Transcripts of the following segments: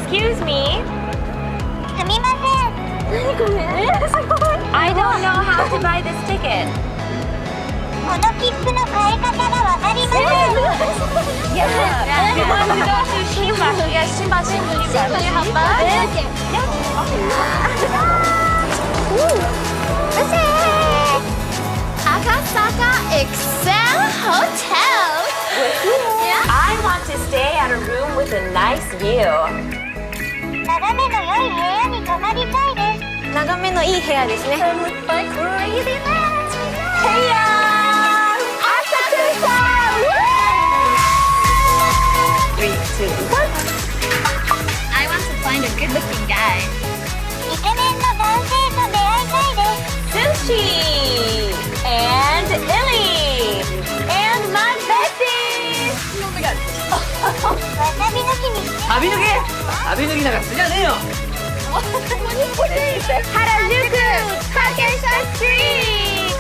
Excuse me. すみません。I don't know how to buy this ticket. この切符の買い方がわかりません。Yeah. You want to go to Shinba? Yeah, Shinba. Can you help us? Akasaka Excel Hotel. I want to stay at a room with a nice view. 眺めの良い部屋に泊まりたいです。眺めのいい部屋ですね。Three, two, one. I want to find a good-looking guy. イケメンの男性と出会いたいです。 Sushi and Illy and my bestie. Oh my god. わさびの木にして。旅抜きなんかすじゃねえよ。 Harajuku Takesha Street.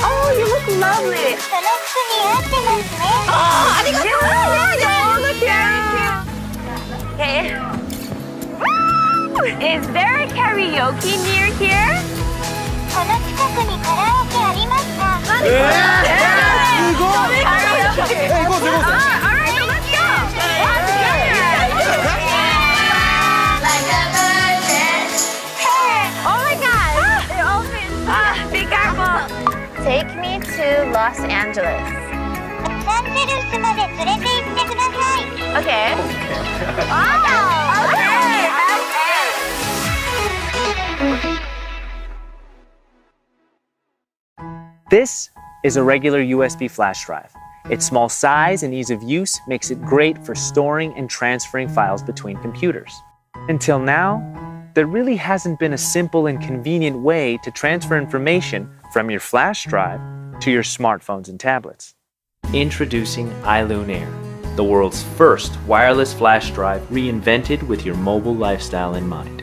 Oh, you look lovely. その服に合ってますね。 Oh, okay. Is there a karaoke near here? この近くにカラオケありますか？すごい。行こう。 Alright, let's go. Oh my god! It opened. Be careful. Take me to Los Angeles. ロサンゼルスまで連れて行ってください。 Okay. Oh, okay. This is a regular USB flash drive. Its small size and ease of use makes it great for storing and transferring files between computers. Until now, there really hasn't been a simple and convenient way to transfer information from your flash drive to your smartphones and tablets. Introducing iLoon Air, the world's first wireless flash drive reinvented with your mobile lifestyle in mind.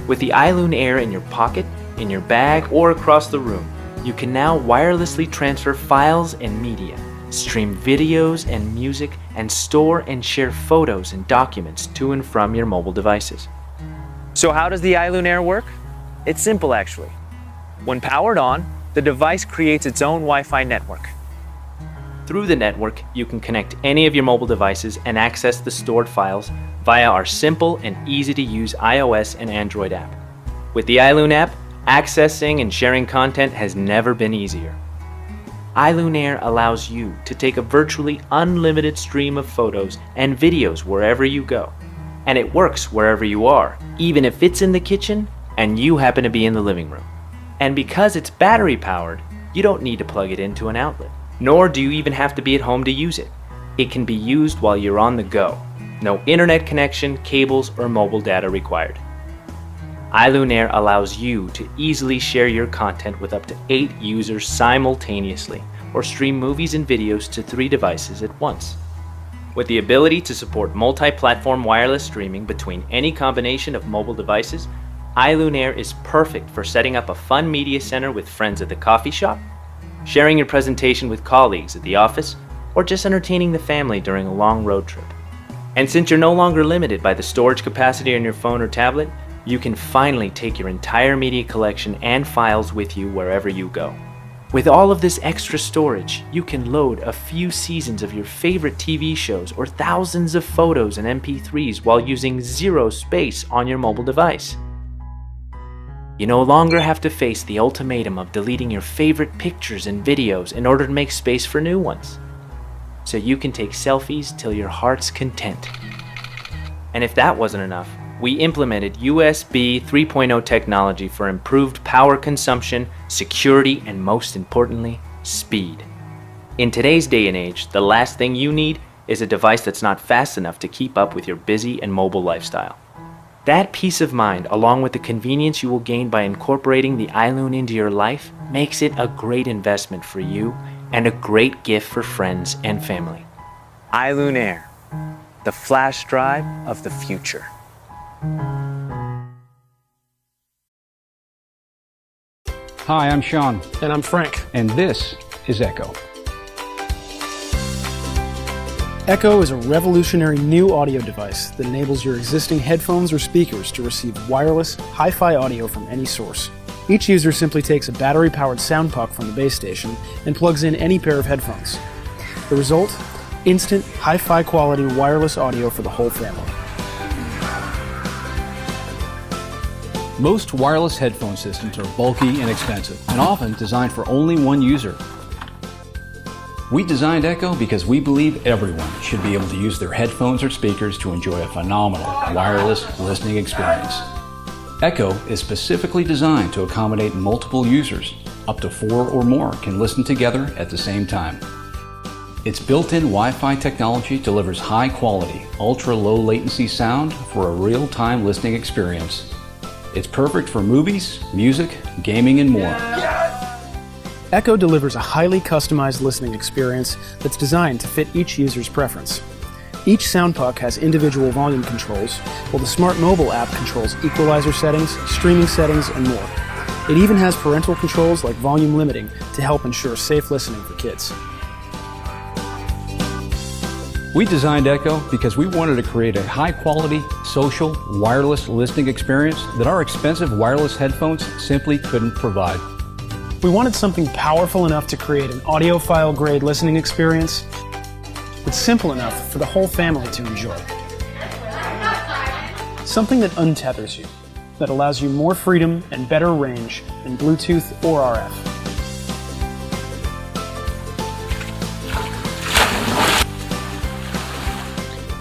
With the iLoon Air in your pocket, in your bag, or across the room, you can now wirelessly transfer files and media, stream videos and music, and store and share photos and documents to and from your mobile devices. So how does the iLoon Air work? It's simple actually. When powered on, the device creates its own Wi-Fi network. Through the network, you can connect any of your mobile devices and access the stored files via our simple and easy-to-use iOS and Android app. With the iLoon app, accessing and sharing content has never been easier. iLoon Air allows you to take a virtually unlimited stream of photos and videos wherever you go. And it works wherever you are, even if it's in the kitchen and you happen to be in the living room. And because it's battery powered, you don't need to plug it into an outlet, nor do you even have to be at home to use it. It can be used while you're on the go. No internet connection, cables, or mobile data required. iLoon Air allows you to easily share your content with up to 8 users simultaneously, or stream movies and videos to 3 devices at once. With the ability to support multi-platform wireless streaming between any combination of mobile devices, iLoon Air is perfect for setting up a fun media center with friends at the coffee shop, sharing your presentation with colleagues at the office, or just entertaining the family during a long road trip. And since you're no longer limited by the storage capacity on your phone or tablet, you can finally take your entire media collection and files with you wherever you go. With all of this extra storage, you can load a few seasons of your favorite TV shows or thousands of photos and MP3s while using 0 space on your mobile device. You no longer have to face the ultimatum of deleting your favorite pictures and videos in order to make space for new ones. So you can take selfies till your heart's content. And if that wasn't enough, we implemented USB 3.0 technology for improved power consumption, security, and most importantly, speed. In today's day and age, the last thing you need is a device that's not fast enough to keep up with your busy and mobile lifestyle. That peace of mind, along with the convenience you will gain by incorporating the iLoon into your life, makes it a great investment for you and a great gift for friends and family. iLoon Air, the flash drive of the future. Hi, I'm Sean. And I'm Frank. And this is Echo. Echo is a revolutionary new audio device that enables your existing headphones or speakers to receive wireless, hi-fi audio from any source. Each user simply takes a battery-powered sound puck from the base station and plugs in any pair of headphones. The result? Instant, hi-fi quality wireless audio for the whole family. Most wireless headphone systems are bulky and expensive, and often designed for only one user. We designed Echo because we believe everyone should be able to use their headphones or speakers to enjoy a phenomenal wireless listening experience. Echo is specifically designed to accommodate multiple users. Up to 4 or more can listen together at the same time. Its built-in Wi-Fi technology delivers high-quality, ultra-low latency sound for a real-time listening experience. It's perfect for movies, music, gaming, and more. Echo delivers a highly customized listening experience that's designed to fit each user's preference. Each sound puck has individual volume controls, while the Smart Mobile app controls equalizer settings, streaming settings, and more. It even has parental controls like volume limiting to help ensure safe listening for kids. We designed Echo because we wanted to create a high-quality, social, wireless listening experience that our expensive wireless headphones simply couldn't provide. We wanted something powerful enough to create an audiophile-grade listening experience, but simple enough for the whole family to enjoy. Something that untethers you, that allows you more freedom and better range than Bluetooth or RF.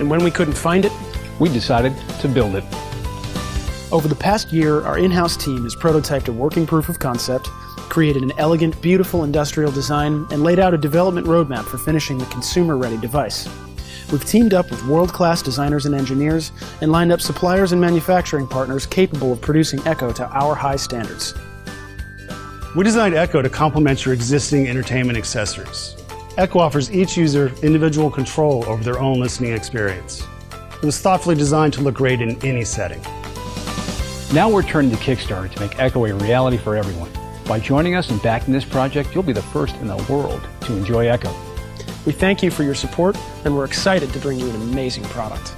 And when we couldn't find it, We decided to build it. over the past year, our in-house team has prototyped a working proof of concept, created an elegant, beautiful industrial design, and laid out a development roadmap for finishing the consumer-ready device. We've teamed up with world-class designers and engineers and lined up suppliers and manufacturing partners capable of producing Echo to our high standards. We designed Echo to complement your existing entertainment accessories. Echo offers each user individual control over their own listening experience. It was thoughtfully designed to look great in any setting. Now we're turning to Kickstarter to make Echo a reality for everyone. By joining us and backing this project, you'll be the first in the world to enjoy Echo. We thank you for your support, and we're excited to bring you an amazing product.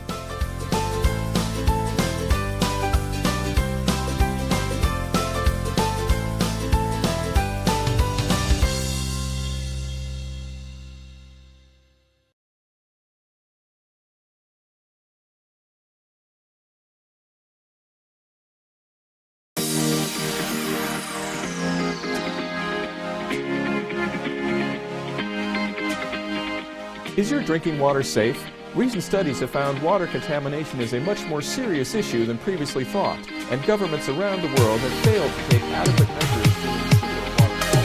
Is your drinking water safe? Recent studies have found water contamination is a much more serious issue than previously thought, and governments around the world have failed to take adequate measures to ensure water quality.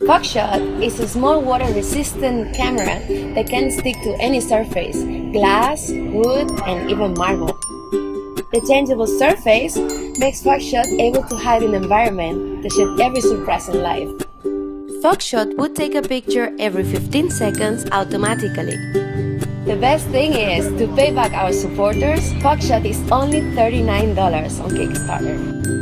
FOXSHOT is a small water-resistant camera that can stick to any surface, glass, wood, and even marble. The changeable surface makes FOXSHOT able to hide in the environment to shoot every surprise in life. FOXSHOT would take a picture every 15 seconds automatically. The best thing is, to pay back our supporters, FOXSHOT is only $39 on Kickstarter.